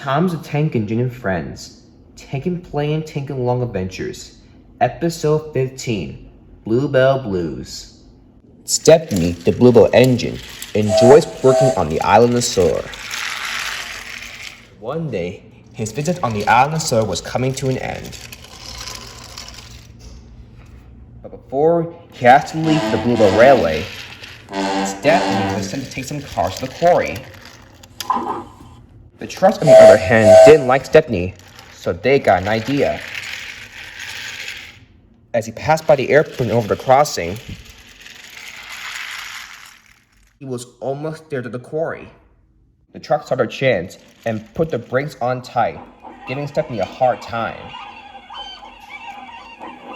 Tom's the Tank Engine and Friends. Tank Play and Tank Along Adventures. Episode 15. Bluebell Blues. Stepney, the Bluebell engine, enjoys working on the island of Sor. One day, his visit on the island of Sor was coming to an end. But before he had to leave the Bluebell Railway, Stepney was sent to take some cars to the quarry. The trucks, on the other hand, didn't like Stepney, so they got an idea. As he passed by the airport over the crossing, he was almost there to the quarry. The truck saw their chance and put the brakes on tight, giving Stepney a hard time.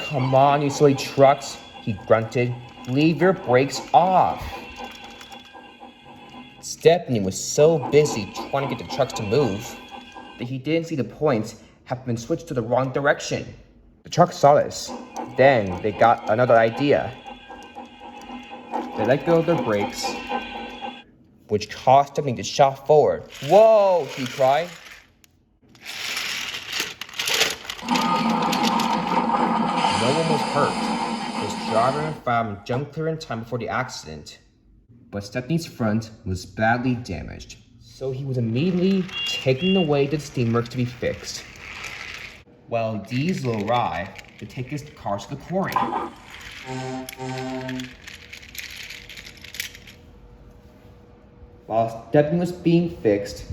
"Come on, you silly trucks," he grunted. "Leave your brakes off." Stepney was so busy trying to get the trucks to move that he didn't see the points have been switched to the wrong direction. The trucks saw this. Then they got another idea. They let go of their brakes, which caused Stepney to shout forward. "Whoa!" he cried. No one was hurt. His driver and fireman jumped clear in time before the accident. But Stepney's front was badly damaged, so he was immediately taken away to the steamworks to be fixed. While Diesel arrived to take his cars to the quarry. While Stepney was being fixed,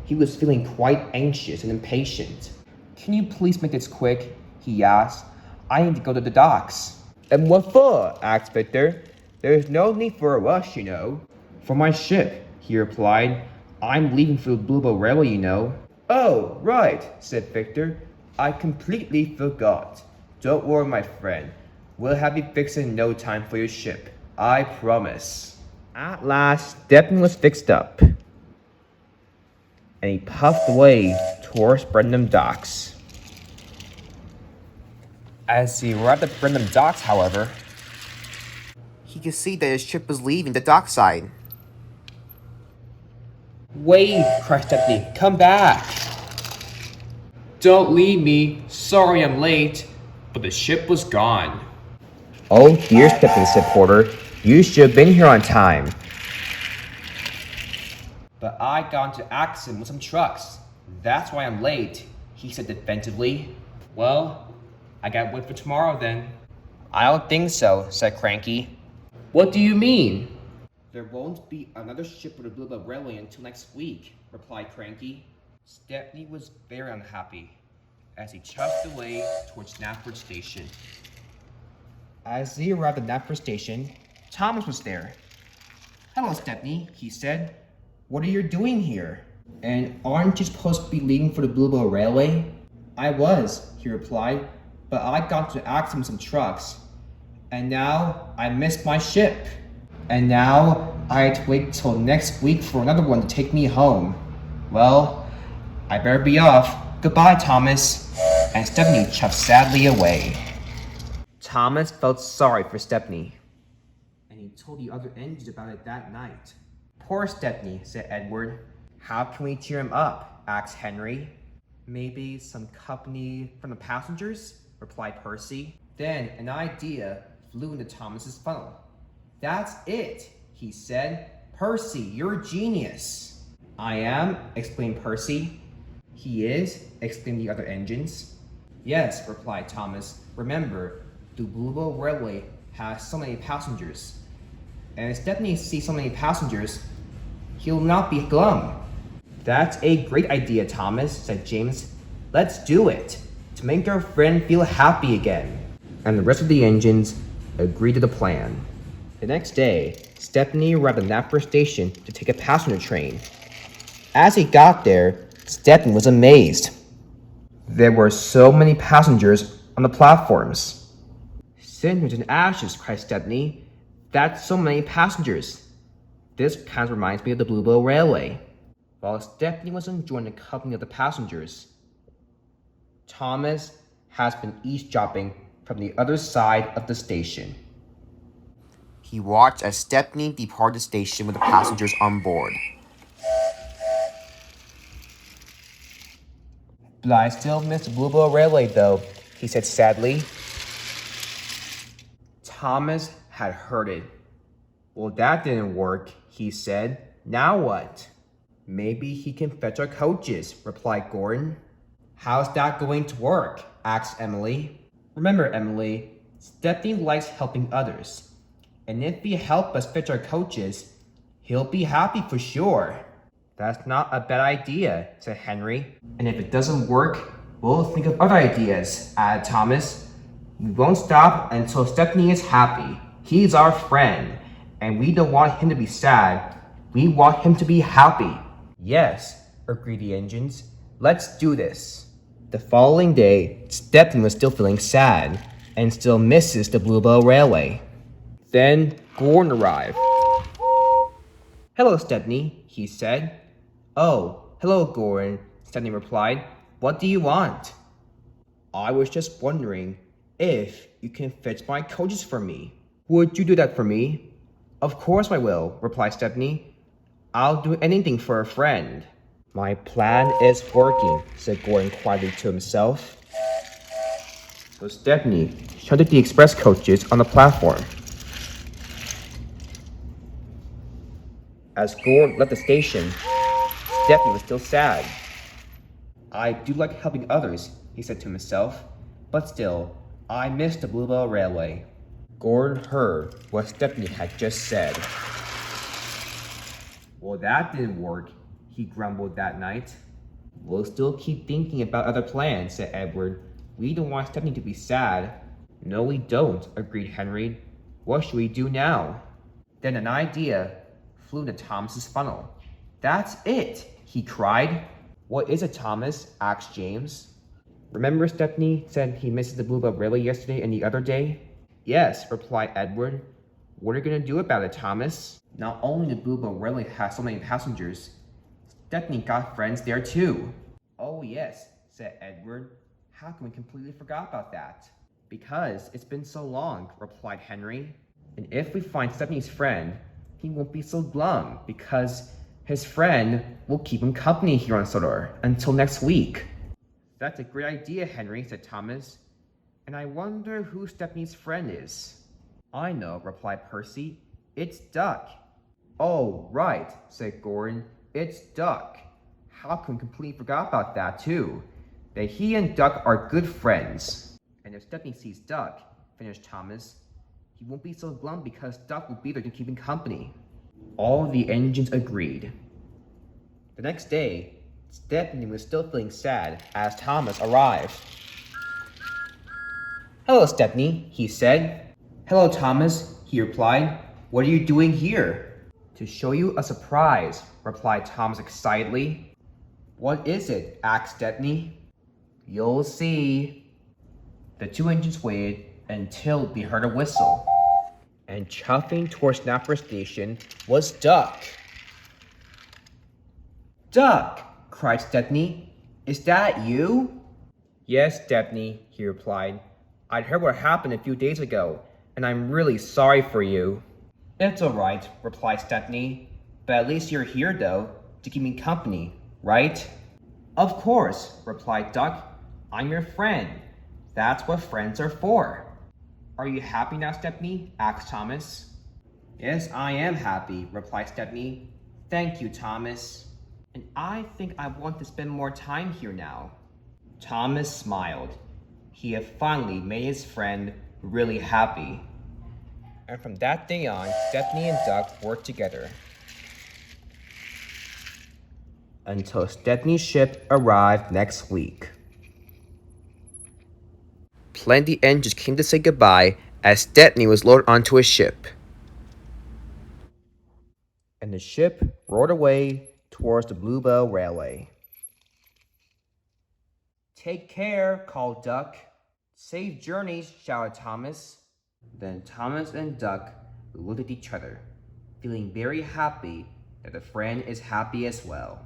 he was feeling quite anxious and impatient. "Can you please make this quick?" he asked. "I need to go to the docks." "And what for?" asked Victor. "There's no need for a rush, you know." "For my ship," he replied. "I'm leaving for the Bluebell Railway, you know." "Oh, right," said Victor. "I completely forgot. Don't worry, my friend. We'll have you fixed in no time for your ship. I promise." At last, Stepney was fixed up, and he puffed away towards Brenham Docks. As he arrived at Brenham Docks, however, he could see that his ship was leaving the dockside. "Wait," cried Stepney. "Come back." "Don't leave me. Sorry I'm late." But the ship was gone. "Oh dear, Stepney," said Porter. "You should have been here on time." "But I got into an accident with some trucks. That's why I'm late," he said defensively. "Well, I gotta wait for tomorrow then." "I don't think so," said Cranky. "What do you mean?" "There won't be another ship for the Bluebell Railway until next week," replied Cranky. Stepney was very unhappy as he chuffed away towards Knapford Station. As he arrived at Knapford Station, Thomas was there. "Hello, Stepney," he said. "What are you doing here? And aren't you supposed to be leaving for the Bluebell Railway?" "I was," he replied, "but I got into an accident with some trucks. And now I missed my ship. And now I had to wait till next week for another one to take me home. Well, I better be off. Goodbye, Thomas." And Stepney chuffed sadly away. Thomas felt sorry for Stepney, and he told the other engines about it that night. "Poor Stepney," said Edward. "How can we cheer him up?" asked Henry. "Maybe some company from the passengers?" replied Percy. Then an idea flew into Thomas's funnel. "That's it," he said. "Percy, you're a genius." "I am," exclaimed Percy. "He is," exclaimed the other engines. "Yes," replied Thomas. "Remember, the Bluebell Railway has so many passengers. And if Stepney sees so many passengers, he'll not be glum." "That's a great idea, Thomas," said James. "Let's do it, to make our friend feel happy again." And the rest of the engines agreed to the plan. The next day, Stepney arrived at Knapford Station to take a passenger train. As he got there, Stepney was amazed. There were so many passengers on the platforms. "Cinders and ashes," cried Stepney. "That's so many passengers. This kind of reminds me of the Bluebell Railway." While Stepney was enjoying the company of the passengers, Thomas has been eavesdropping from the other side of the station. He watched as Stepney departed the station with the passengers on board. But I still miss the Bluebell Railway though, he said sadly. Thomas had heard it. Well, that didn't work, he said. Now what? Maybe he can fetch our coaches, replied Gordon. How's that going to work? Asked Emily. Remember, Emily, Stepney likes helping others. And if he helps us fetch our coaches, he'll be happy for sure. That's not a bad idea, said Henry. And if it doesn't work, we'll think of other ideas, added Thomas. We won't stop until Stepney is happy. He's our friend, and we don't want him to be sad. We want him to be happy. Yes, agreed the engines. Let's do this. The following day, Stepney was still feeling sad and still misses the Bluebell Railway. Then Gordon arrived. Hello, Stepney, he said. Oh, hello, Gordon, Stepney replied. What do you want? I was just wondering if you can fetch my coaches for me. Would you do that for me? Of course I will, replied Stepney. I'll do anything for a friend. My plan is working, said Gordon quietly to himself. So Stepney shouted the express coaches on the platform. As Gordon left the station, Stepney was still sad. I do like helping others, he said to himself, but still, I miss the Bluebell Railway. Gordon heard what Stepney had just said. Well, that didn't work, he grumbled that night. We'll still keep thinking about other plans, said Edward. We don't want Stepney to be sad. No, we don't, agreed Henry. What should we do now? Then an idea flew into Thomas's funnel. That's it, he cried. What is it, Thomas? Asked James. Remember Stepney said he misses the Bluebell Railway yesterday and the other day? Yes, replied Edward. What are you going to do about it, Thomas? Not only did Bluebell Railway have so many passengers, Stepney got friends there too. Oh yes, said Edward. How can we completely forget about that? Because it's been so long, replied Henry. And if we find Stepney's friend, he won't be so glum because his friend will keep him company here on Sodor until next week. That's a great idea, Henry, said Thomas. And I wonder who Stepney's friend is. I know, replied Percy. It's Duck. Oh, right, said Gordon. It's Duck. How can we completely forget about that, too? That he and Duck are good friends. And if Stepney sees Duck, finished Thomas, he won't be so glum because Duck will be there to keep him company. All the engines agreed. The next day, Stepney was still feeling sad as Thomas arrived. Hello, Stepney, he said. Hello, Thomas, he replied. What are you doing here? To show you a surprise, replied Thomas excitedly. What is it? Asked Stepney. You'll see. The two engines waited until they heard a whistle. And chuffing towards Snapper Station was Duck. Duck, cried Stepney. Is that you? Yes, Stepney, he replied. I'd heard what happened a few days ago, and I'm really sorry for you. It's all right, replied Stepney. But at least you're here, though, to keep me company, right? Of course, replied Duck. I'm your friend. That's what friends are for. Are you happy now, Stepney? Asked Thomas. Yes, I am happy, replied Stepney. Thank you, Thomas. And I think I want to spend more time here now. Thomas smiled. He had finally made his friend really happy. And from that day on, Stepney and Duck worked together. Until Stepney's ship arrived next week. Plenty engines came to say goodbye as Stepney was loaded onto a ship. And the ship roared away towards the Bluebell Railway. Take care, called Duck. Safe journeys, shouted Thomas. Then Thomas and Duck looked at each other, feeling very happy that the friend is happy as well.